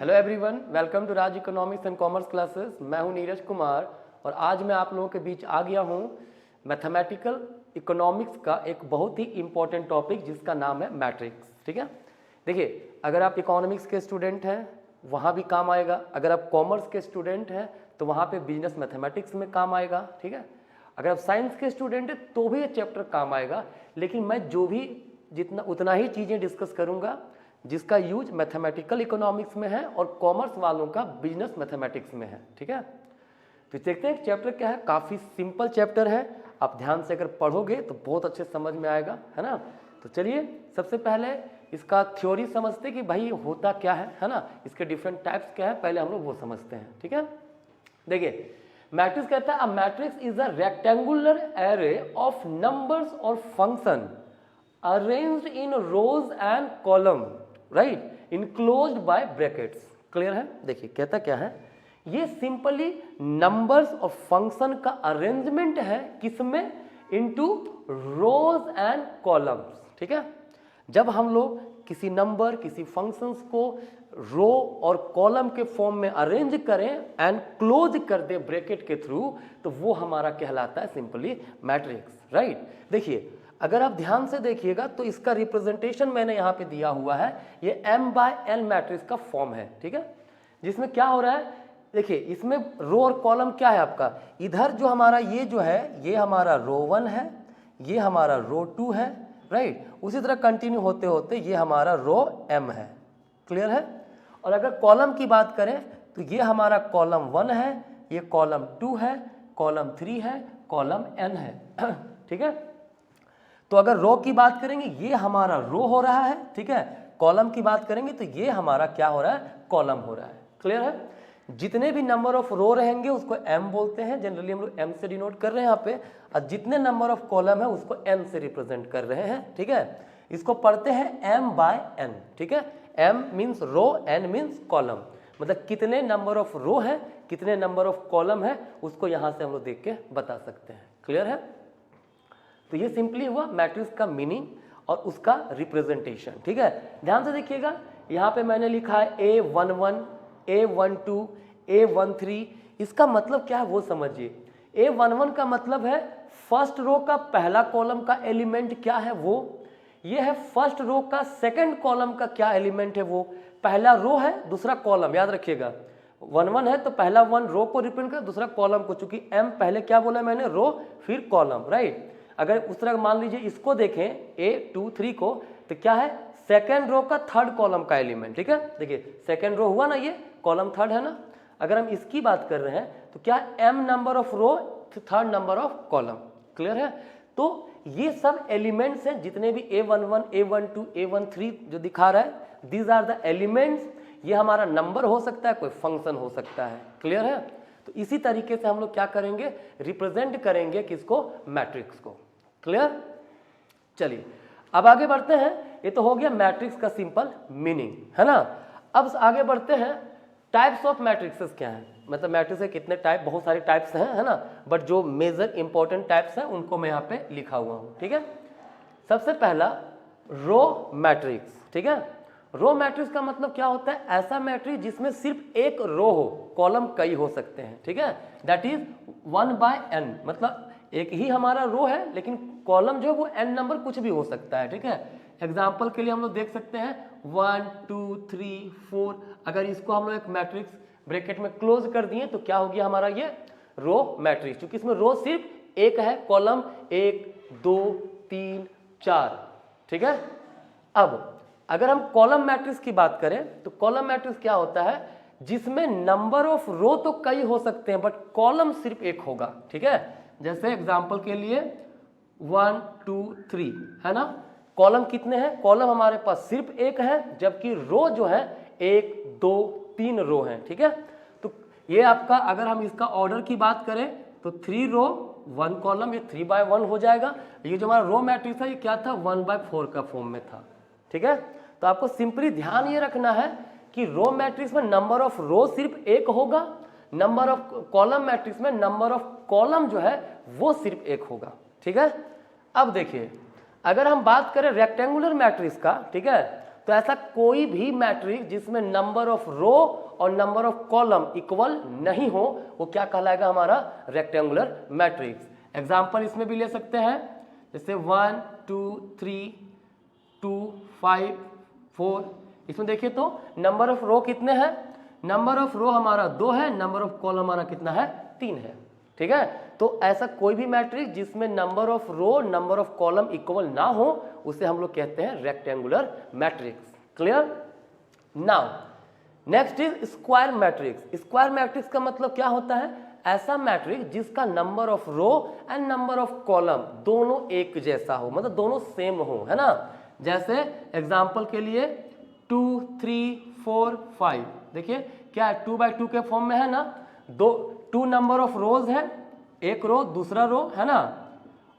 Hello everyone, welcome to Raj economics and commerce classes. मैं हूं नीरज कुमार और आज मैं आप लोगों के बीच आ गया हूं मैथमेटिकल इकोनॉमिक्स का एक बहुत ही इंपॉर्टेंट टॉपिक जिसका नाम है मैट्रिक्स। ठीक है, देखिए, अगर आप इकोनॉमिक्स के स्टूडेंट हैं वहाँ भी काम आएगा, अगर आप कॉमर्स के स्टूडेंट हैं तो वहाँ पे बिजनेस मैथमेटिक्स में काम आएगा। ठीक है, अगर आप साइंस के स्टूडेंट हैं तो भी ये चैप्टर काम आएगा, लेकिन मैं जो भी जितना उतना ही चीज़ें डिस्कस करूँगा जिसका यूज मैथमेटिकल इकोनॉमिक्स में है और कॉमर्स वालों का बिजनेस मैथमेटिक्स में है। ठीक है, तो देखते हैं चैप्टर क्या है। काफ़ी सिंपल चैप्टर है, आप ध्यान से अगर पढ़ोगे तो बहुत अच्छे समझ में आएगा, है ना। तो चलिए सबसे पहले इसका थ्योरी समझते कि भाई होता क्या है ना, इसके डिफरेंट टाइप्स क्या है, पहले हम लोग वो समझते हैं। ठीक है, देखिए मैट्रिक्स कहता है a matrix is a rectangular array of numbers और function arranged in rows and column, right, enclosed by brackets. Clear है। देखिए कहता क्या है, ये सिंपली नंबर्स और फंक्शन का अरेंजमेंट है, किसमें, इनटू रोज एंड कॉलम्स। ठीक है, जब हम लोग किसी नंबर किसी फंक्शंस को रो और कॉलम के फॉर्म में अरेंज करें एंड क्लोज कर दे ब्रैकेट के थ्रू, तो वो हमारा कहलाता है सिंपली मैट्रिक्स, राइट। देखिए अगर आप ध्यान से देखिएगा तो इसका रिप्रेजेंटेशन मैंने यहाँ पे दिया हुआ है, ये m/n मैट्रिक्स का फॉर्म है। ठीक है, जिसमें क्या हो रहा है, देखिए इसमें रो और कॉलम क्या है आपका, इधर जो हमारा ये जो है ये हमारा रो 1 है, ये हमारा रो 2 है, राइट। उसी तरह कंटिन्यू होते होते ये हमारा रो m है। क्लियर है। और अगर कॉलम की बात करें तो ये हमारा कॉलम 1 है, ये कॉलम 2 है, कॉलम 3 है, कॉलम n है। ठीक है, तो अगर रो की बात करेंगे ये हमारा रो हो रहा है, ठीक है, कॉलम की बात करेंगे तो ये हमारा क्या हो रहा है, कॉलम हो रहा है। क्लियर है। जितने भी नंबर ऑफ रो रहेंगे उसको m बोलते हैं, जनरली हम लोग m से डिनोट कर रहे हैं यहाँ पे, और जितने नंबर ऑफ कॉलम है उसको n से रिप्रेजेंट कर रहे हैं। ठीक है, इसको पढ़ते हैं m/n। ठीक है, m means row, n means column, मतलब कितने नंबर ऑफ रो है कितने नंबर ऑफ कॉलम है उसको यहाँ से हम लोग देख के बता सकते हैं। क्लियर है। तो ये सिंपली हुआ मैट्रिक्स का मीनिंग और उसका रिप्रेजेंटेशन। ठीक है, ध्यान से देखिएगा, यहाँ पे मैंने लिखा है A11, A12, A13, इसका मतलब क्या है वो समझिए। A11 का मतलब है फर्स्ट रो का पहला कॉलम का एलिमेंट क्या है वो, ये है फर्स्ट रो का सेकंड कॉलम का क्या एलिमेंट है वो, पहला रो है दूसरा कॉलम, याद रखिएगा 1 है तो पहला 1 रो को रिप्रेजेंट कर, दूसरा कॉलम को, चूंकि m पहले क्या बोला मैंने, रो फिर कॉलम, राइट। अगर उस तरह मान लीजिए इसको देखें A23 को, तो क्या है, सेकेंड रो का थर्ड कॉलम का एलिमेंट। ठीक है, देखिए सेकेंड रो हुआ ना, ये कॉलम थर्ड है ना। अगर हम इसकी बात कर रहे हैं तो क्या m number of row third number of column. Clear है। तो ये सब एलिमेंट्स हैं जितने भी A11, A12, A13 जो दिखा रहा है, दीज आर द एलिमेंट्स। ये हमारा नंबर हो सकता है, कोई फंक्शन हो सकता है। क्लियर है। तो इसी तरीके से हम लोग क्या करेंगे, रिप्रेजेंट करेंगे किसको, मैट्रिक्स को। क्लियर। चलिए अब आगे बढ़ते हैं, ये तो हो गया मैट्रिक्स का सिंपल मीनिंग, है ना। अब आगे बढ़ते हैं, टाइप्स ऑफ मैट्रिक्सेस क्या हैं, मतलब मैट्रिक्स के कितने टाइप, बहुत सारे टाइप्स हैं, है ना, बट जो मेजर इंपॉर्टेंट टाइप्स हैं उनको मैं यहाँ पे लिखा हुआ हूँ। ठीक है, सबसे पहला रो मैट्रिक्स। ठीक है, रो मैट्रिक्स का मतलब क्या होता है, ऐसा मैट्रिक्स जिसमें सिर्फ एक रो हो, कॉलम कई हो सकते हैं। ठीक है, दैट इज 1/n, मतलब एक ही हमारा रो है लेकिन कॉलम जो है वो n नंबर कुछ भी हो सकता है। ठीक है, एग्जाम्पल के लिए हम लोग देख सकते हैं 1, 2, 3, 4, अगर इसको हम लोग एक मैट्रिक्स ब्रैकेट में क्लोज कर दिए तो क्या हो गया हमारा ये रो मैट्रिक्स, क्योंकि इसमें रो सिर्फ एक है, कॉलम 1, 2, 3, 4। ठीक है, अब अगर हम कॉलम मैट्रिक्स की बात करें तो कॉलम मैट्रिक्स क्या होता है, जिसमें नंबर ऑफ रो तो कई हो सकते हैं बट कॉलम सिर्फ एक होगा। ठीक है, जैसे एग्जांपल के लिए 1, 2, 3 है ना, कॉलम कितने हैं, कॉलम हमारे पास सिर्फ एक है, जबकि रो जो है 1, 2, 3 रो हैं। ठीक है, तो ये आपका, अगर हम इसका ऑर्डर की बात करें तो 3 रो 1 कॉलम, ये 3/1 हो जाएगा। ये जो हमारा रो मैट्रिक्स है ये क्या था, 1/4 का फॉर्म में था। ठीक है, तो आपको सिंपली ध्यान ये रखना है कि रो मैट्रिक्स में नंबर ऑफ रो सिर्फ एक होगा, नंबर ऑफ कॉलम मैट्रिक्स में नंबर ऑफ कॉलम जो है वो सिर्फ एक होगा। ठीक है, अब देखिए अगर हम बात करें रेक्टेंगुलर मैट्रिक्स का, ठीक है, तो ऐसा कोई भी मैट्रिक्स जिसमें नंबर ऑफ रो और नंबर ऑफ कॉलम इक्वल नहीं हो वो क्या कहलाएगा, हमारा रेक्टेंगुलर मैट्रिक्स। एग्जाम्पल इसमें भी ले सकते हैं, जैसे 1 2 3 2 5 4। इसमें देखिए तो नंबर ऑफ रो कितने हैं, नंबर ऑफ रो हमारा 2 है, नंबर ऑफ कॉलम हमारा कितना है, 3 है। ठीक है, तो ऐसा कोई भी मैट्रिक्स जिसमें number of row number of column equal ना हो उसे हम लोग कहते हैं rectangular matrix. Clear? Now next is square matrix. Square matrix का मतलब क्या होता है, ऐसा मैट्रिक्स जिसका number of row and number of column दोनों एक जैसा हो, मतलब दोनों सेम हो, है ना। जैसे एग्जांपल के लिए 2 3 4 5, देखिए क्या 2 बाई 2 के फॉर्म में है ना, 2 नंबर ऑफ रोज है, एक रो दूसरा रो, है ना,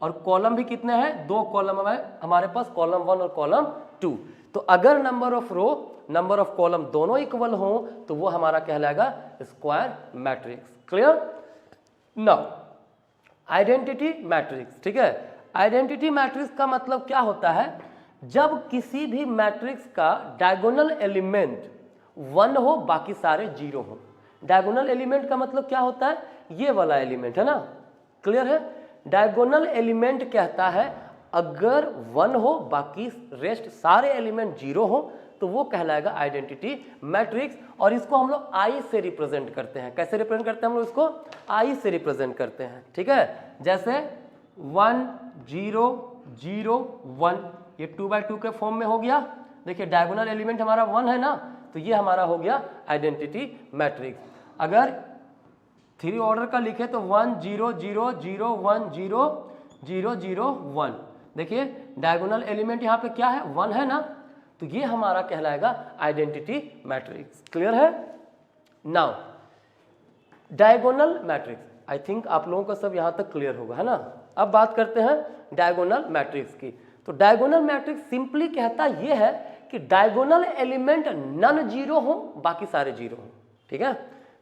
और कॉलम भी कितने हैं, 2 कॉलम है हमारे पास, कॉलम 1 और कॉलम 2। तो अगर number of row number of column दोनों इक्वल हो तो वो हमारा कहलाएगा square matrix. Clear? Now identity matrix. ठीक है, आइडेंटिटी मैट्रिक्स का मतलब क्या होता है, जब किसी भी मैट्रिक्स का डायगोनल एलिमेंट 1 हो बाकी सारे 0 हो। डायगोनल एलिमेंट का मतलब क्या होता है, ये वाला एलिमेंट, है ना। क्लियर है? डायगोनल एलिमेंट कहता है अगर 1 हो बाकी रेस्ट सारे एलिमेंट 0 हो तो वो कहलाएगा आइडेंटिटी मैट्रिक्स। और इसको हम लोग आई से रिप्रेजेंट करते हैं। कैसे रिप्रेजेंट करते हैं हम लोग इसको, आई से रिप्रेजेंट करते हैं। ठीक है, जैसे 1 0 0 1, ये 2 बाई 2 के फॉर्म में हो गया। देखिए डायगोनल एलिमेंट हमारा 1 है ना, तो ये हमारा हो गया आइडेंटिटी मैट्रिक्स। अगर 3 ऑर्डर का लिखे तो 1 0 0 0 1 0 0 0 1, देखिए डायगोनल एलिमेंट यहाँ पे क्या है, 1 है ना, तो ये हमारा कहलाएगा आइडेंटिटी मैट्रिक्स। क्लियर है? Now diagonal matrix, I think आप लोगों का सब यहाँ तक क्लियर होगा, है ना। अब बात करते हैं डायगोनल मैट्रिक्स की। तो डायगोनल मैट्रिक्स सिंपली कहता ये है कि डायगोनल एलिमेंट नन 0 हो बाकी सारे 0 हो। ठीक है,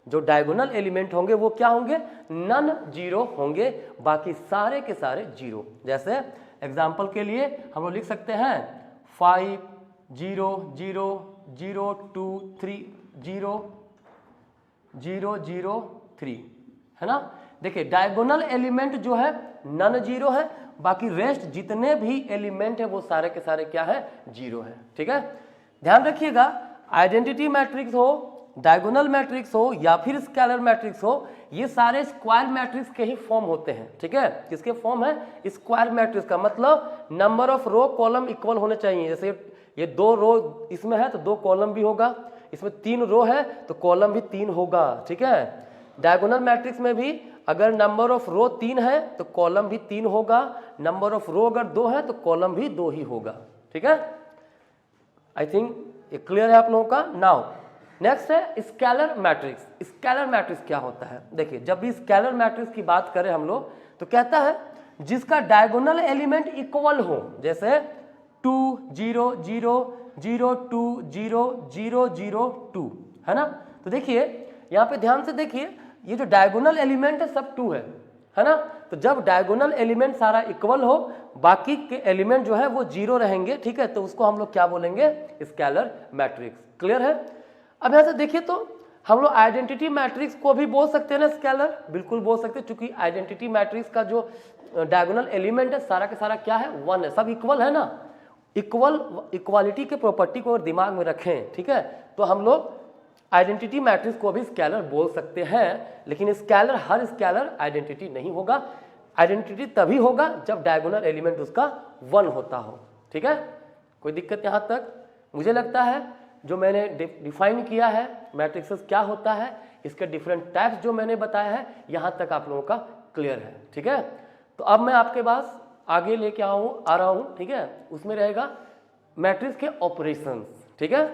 जो डायगोनल एलिमेंट होंगे वो क्या होंगे, नन 0 होंगे, बाकी सारे के सारे 0। जैसे एग्जाम्पल के लिए हम लोग लिख सकते हैं 5 0 0 0 2 3 0 0 0 3, है ना। देखिए डायगोनल एलिमेंट जो है नन 0 है, बाकी रेस्ट जितने भी एलिमेंट है वो सारे के सारे क्या है, 0 है। ठीक है, ध्यान रखिएगा, आइडेंटिटी मैट्रिक्स हो, डायगोनल मैट्रिक्स हो या फिर स्केलर मैट्रिक्स हो, ये सारे स्क्वायर मैट्रिक्स के ही फॉर्म होते हैं। ठीक है, किसके फॉर्म है, स्क्वायर मैट्रिक्स का मतलब number of row column equal होने चाहिए। जैसे ये 2 रो इसमें है तो 2 कॉलम भी होगा, इसमें 3 रो है तो कॉलम भी 3 होगा। ठीक है, डायगोनल मैट्रिक्स में भी अगर नंबर ऑफ रो 3 है तो कॉलम भी 3 होगा, नंबर ऑफ रो अगर 2 है तो कॉलम भी 2 ही होगा। ठीक है, आई थिंक ये क्लियर है आप लोगों का। नाउ नेक्स्ट है स्केलर मैट्रिक्स। स्केलर मैट्रिक्स क्या होता है, देखिए जब भी स्केलर मैट्रिक्स की बात करें हम लोग तो कहता है जिसका डायगोनल एलिमेंट इक्वल हो, जैसे 2 0 0 0 2 0 0 0 2, है ना। तो देखिए यहाँ पे ध्यान से देखिए, ये जो डायगोनल एलिमेंट है सब 2 है ना। तो जब डायगोनल एलिमेंट सारा इक्वल हो बाकी के एलिमेंट जो है वो 0 रहेंगे। ठीक है, तो उसको हम लोग क्या बोलेंगे, स्केलर मैट्रिक्स। क्लियर है? अब यहाँ से देखिए तो हम लोग आइडेंटिटी मैट्रिक्स को भी बोल सकते हैं ना स्केलर, बिल्कुल बोल सकते हैं, क्योंकि आइडेंटिटी मैट्रिक्स का जो डायगोनल एलिमेंट है सारा का सारा क्या है, 1 है, सब इक्वल है ना। इक्वालिटी के प्रॉपर्टी को दिमाग में रखें, ठीक है, तो हम लोग आइडेंटिटी मैट्रिक्स को भी स्केलर बोल सकते हैं। लेकिन स्केलर, हर स्केलर आइडेंटिटी नहीं होगा। आइडेंटिटी तभी होगा जब डायगोनल एलिमेंट उसका 1 होता हो। ठीक है, कोई दिक्कत यहाँ तक? मुझे लगता है जो मैंने डिफाइन किया है मैट्रिक्सेस क्या होता है, इसके डिफरेंट टाइप्स जो मैंने बताया है, यहाँ तक आप लोगों का क्लियर है। ठीक है, तो अब मैं आपके पास आगे लेके आ रहा हूँ, ठीक है, उसमें रहेगा मैट्रिक्स के ऑपरेशंस। ठीक है,